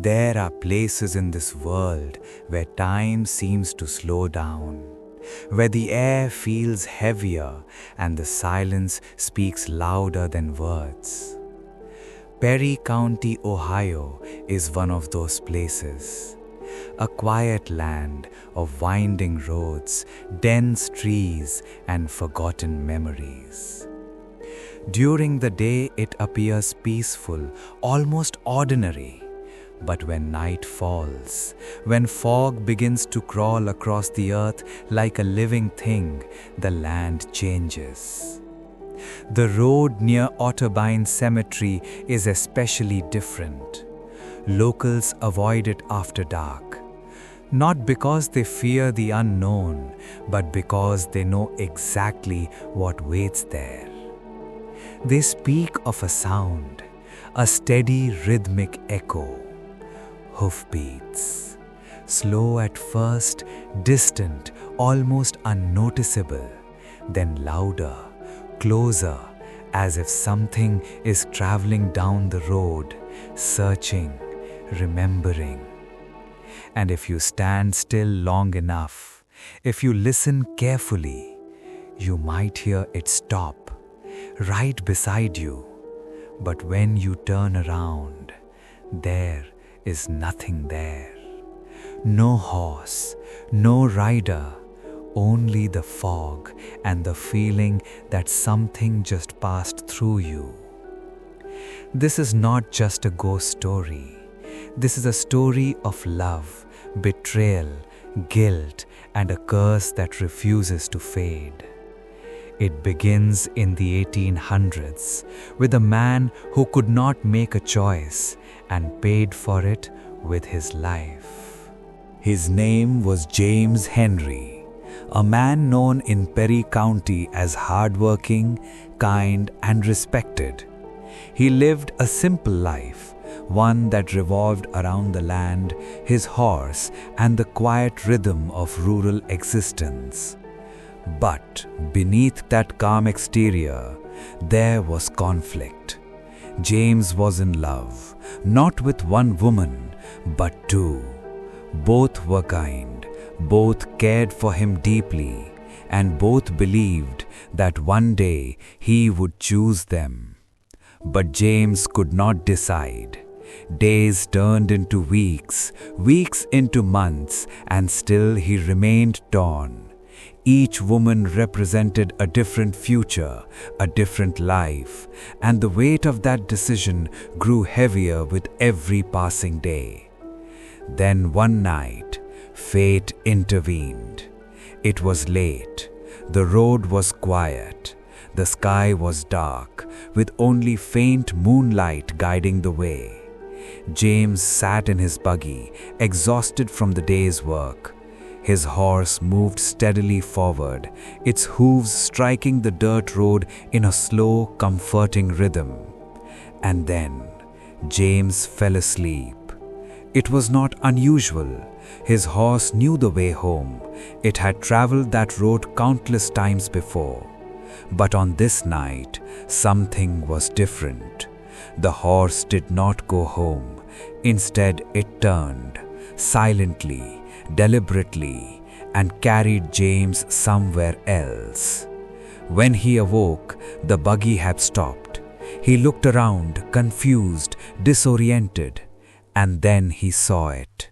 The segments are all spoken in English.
There are places in this world where time seems to slow down, where the air feels heavier and the silence speaks louder than words. Perry County, Ohio is one of those places. A quiet land of winding roads, dense trees, and forgotten memories. During the day, it appears peaceful, almost ordinary. But when night falls, when fog begins to crawl across the earth like a living thing, the land changes. The road near Otterbein Cemetery is especially different. Locals avoid it after dark, not because they fear the unknown, but because they know exactly what waits there. They speak of a sound, a steady rhythmic echo. Hoofbeats, slow at first, distant, almost unnoticeable, then louder, closer, as if something is traveling down the road, searching, remembering. And if you stand still long enough, if you listen carefully, you might hear it stop, right beside you. But when you turn around, there is nothing there. No horse, no rider, only the fog and the feeling that something just passed through you. This is not just a ghost story. This is a story of love, betrayal, guilt, and a curse that refuses to fade. It begins in the 1800s with a man who could not make a choice and paid for it with his life. His name was James Henry, a man known in Perry County as hardworking, kind, and respected. He lived a simple life, one that revolved around the land, his horse, and the quiet rhythm of rural existence. But beneath that calm exterior, there was conflict. James was in love, not with one woman, but two. Both were kind, both cared for him deeply, and both believed that one day he would choose them. But James could not decide. Days turned into weeks, weeks into months, and still he remained torn. Each woman represented a different future, a different life, and the weight of that decision grew heavier with every passing day. Then one night, fate intervened. It was late. The road was quiet. The sky was dark, with only faint moonlight guiding the way. James sat in his buggy, exhausted from the day's work. His horse moved steadily forward, its hooves striking the dirt road in a slow, comforting rhythm. And then James fell asleep. It was not unusual. His horse knew the way home. It had traveled that road countless times before. But on this night, something was different. The horse did not go home. Instead, it turned, silently, deliberately, and carried James somewhere else. When he awoke, the buggy had stopped. He looked around, confused, disoriented, and then he saw it.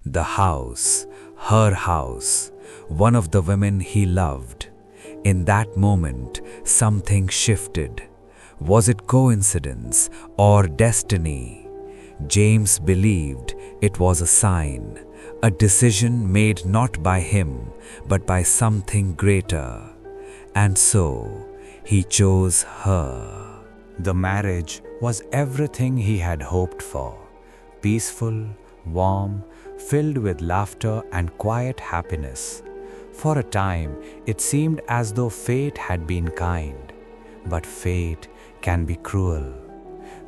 The house, her house, one of the women he loved. In that moment, something shifted. Was it coincidence or destiny? James believed it was a sign. A decision made not by him, but by something greater. And so, he chose her. The marriage was everything he had hoped for. Peaceful, warm, filled with laughter and quiet happiness. For a time, it seemed as though fate had been kind. But fate can be cruel.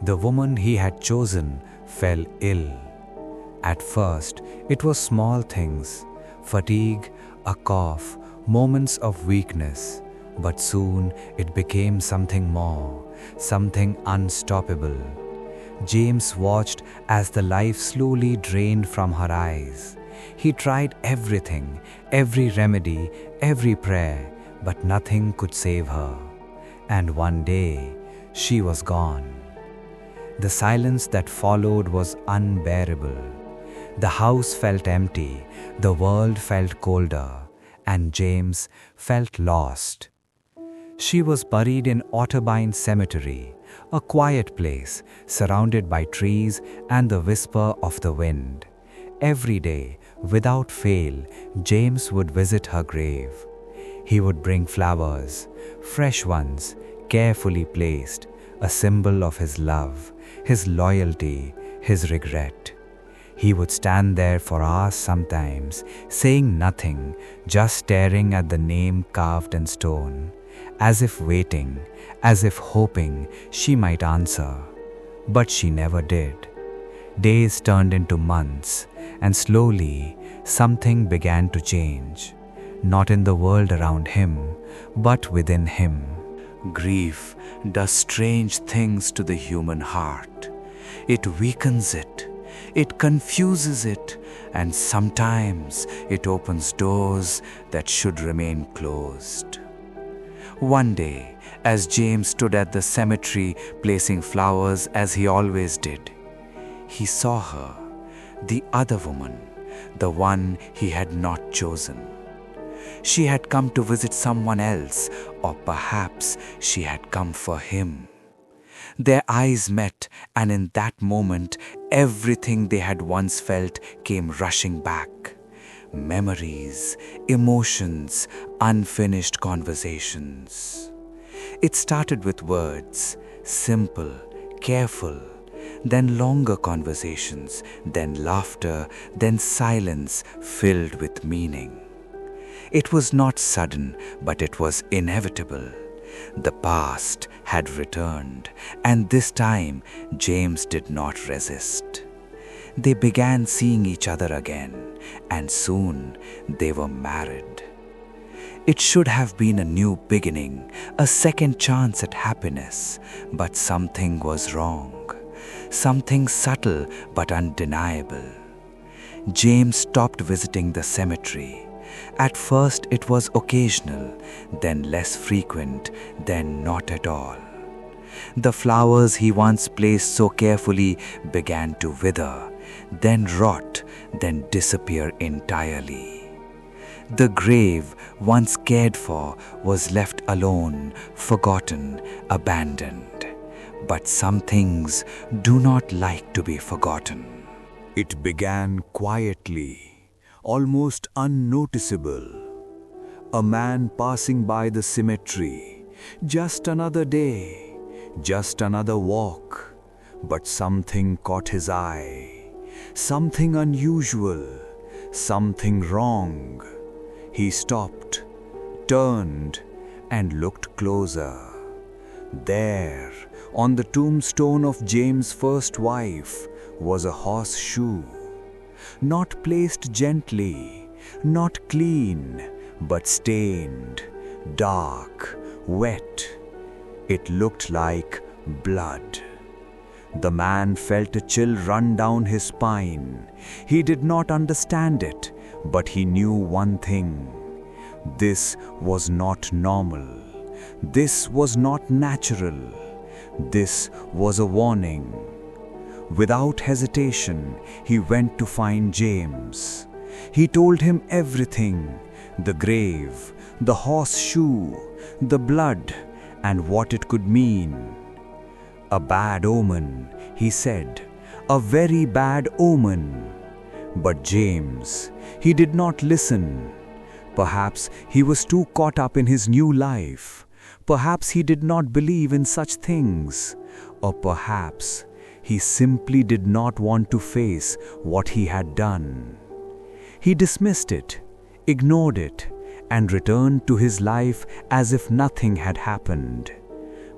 The woman he had chosen fell ill. At first, it was small things, fatigue, a cough, moments of weakness. But soon it became something more, something unstoppable. James watched as the life slowly drained from her eyes. He tried everything, every remedy, every prayer, but nothing could save her. And one day, she was gone. The silence that followed was unbearable. The house felt empty, the world felt colder, and James felt lost. She was buried in Otterbein Cemetery, a quiet place surrounded by trees and the whisper of the wind. Every day, without fail, James would visit her grave. He would bring flowers, fresh ones, carefully placed, a symbol of his love, his loyalty, his regret. He would stand there for hours sometimes, saying nothing, just staring at the name carved in stone, as if waiting, as if hoping she might answer. But she never did. Days turned into months, and slowly something began to change, not in the world around him, but within him. Grief does strange things to the human heart. It weakens it, it confuses it, and sometimes it opens doors that should remain closed. One day, as James stood at the cemetery placing flowers as he always did, he saw her, the other woman, the one he had not chosen. She had come to visit someone else, or perhaps she had come for him. Their eyes met, and in that moment, everything they had once felt came rushing back. Memories, emotions, unfinished conversations. It started with words, simple, careful, then longer conversations, then laughter, then silence filled with meaning. It was not sudden, but it was inevitable. The past had returned, and this time James did not resist. They began seeing each other again, and soon they were married. It should have been a new beginning, a second chance at happiness, but something was wrong. Something subtle but undeniable. James stopped visiting the cemetery. At first it was occasional, then less frequent, then not at all. The flowers he once placed so carefully began to wither, then rot, then disappear entirely. The grave, once cared for, was left alone, forgotten, abandoned. But some things do not like to be forgotten. It began quietly, almost unnoticeable. A man passing by the cemetery, just another day, just another walk. But something caught his eye, something unusual, something wrong. He stopped, turned, and looked closer. There, on the tombstone of James' first wife, was a horseshoe. Not placed gently, not clean, but stained, dark, wet. It looked like blood. The man felt a chill run down his spine. He did not understand it, but he knew one thing. This was not normal. This was not natural. This was a warning. Without hesitation, he went to find James. He told him everything: the grave, the horseshoe, the blood, and what it could mean. A bad omen, he said, a very bad omen. But James, he did not listen. Perhaps he was too caught up in his new life. Perhaps he did not believe in such things. Or perhaps he simply did not want to face what he had done. He dismissed it, ignored it, and returned to his life as if nothing had happened.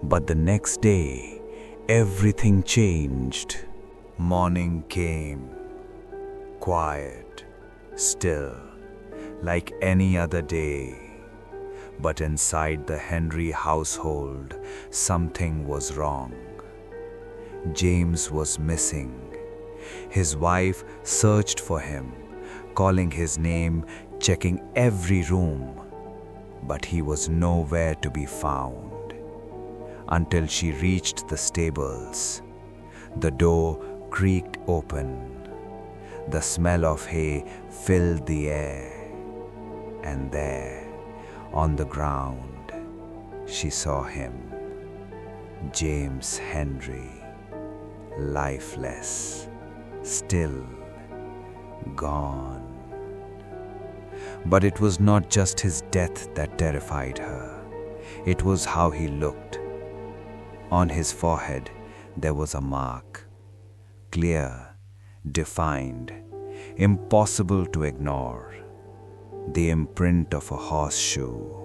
But the next day, everything changed. Morning came, quiet, still, like any other day. But inside the Henry household, something was wrong. James was missing. His wife searched for him, calling his name, checking every room, but he was nowhere to be found. Until she reached the stables. The door creaked open. The smell of hay filled the air. And there, on the ground, she saw him, James Henry, lifeless, still, gone. But it was not just his death that terrified her. It was how he looked. On his forehead, there was a mark, clear, defined, impossible to ignore. The imprint of a horseshoe.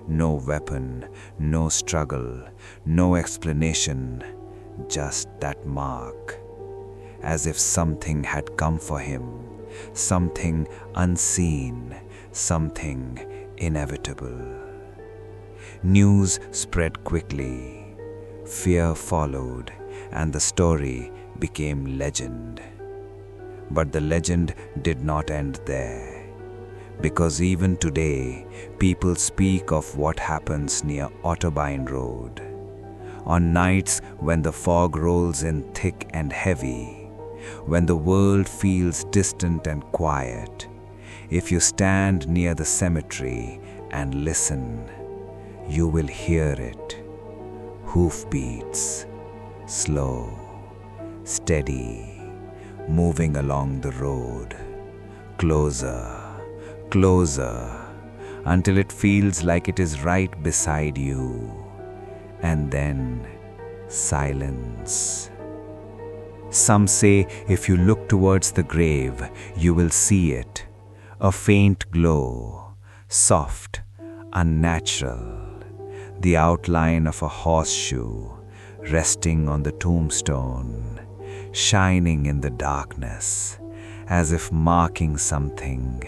No weapon, no struggle, no explanation, just that mark. As if something had come for him, something unseen, something inevitable. News spread quickly. Fear followed, and the story became legend. But the legend did not end there, because even today, people speak of what happens near Otterbein Road. On nights when the fog rolls in thick and heavy, when the world feels distant and quiet, if you stand near the cemetery and listen, you will hear it. Hoofbeats, slow, steady, moving along the road, closer, closer, until it feels like it is right beside you. And then silence. Some say if you look towards the grave, you will see it, a faint glow, soft, unnatural. The outline of a horseshoe resting on the tombstone, shining in the darkness, as if marking something,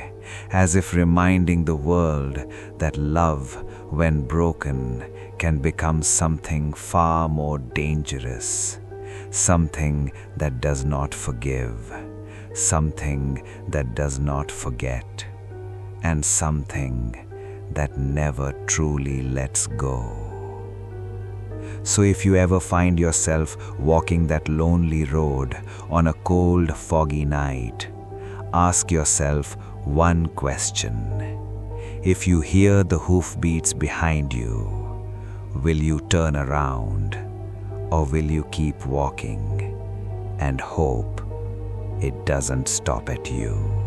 as if reminding the world that love, when broken, can become something far more dangerous, something that does not forgive, something that does not forget, and something that never truly lets go. So if you ever find yourself walking that lonely road on a cold, foggy night, ask yourself one question. If you hear the hoofbeats behind you, will you turn around, or will you keep walking and hope it doesn't stop at you?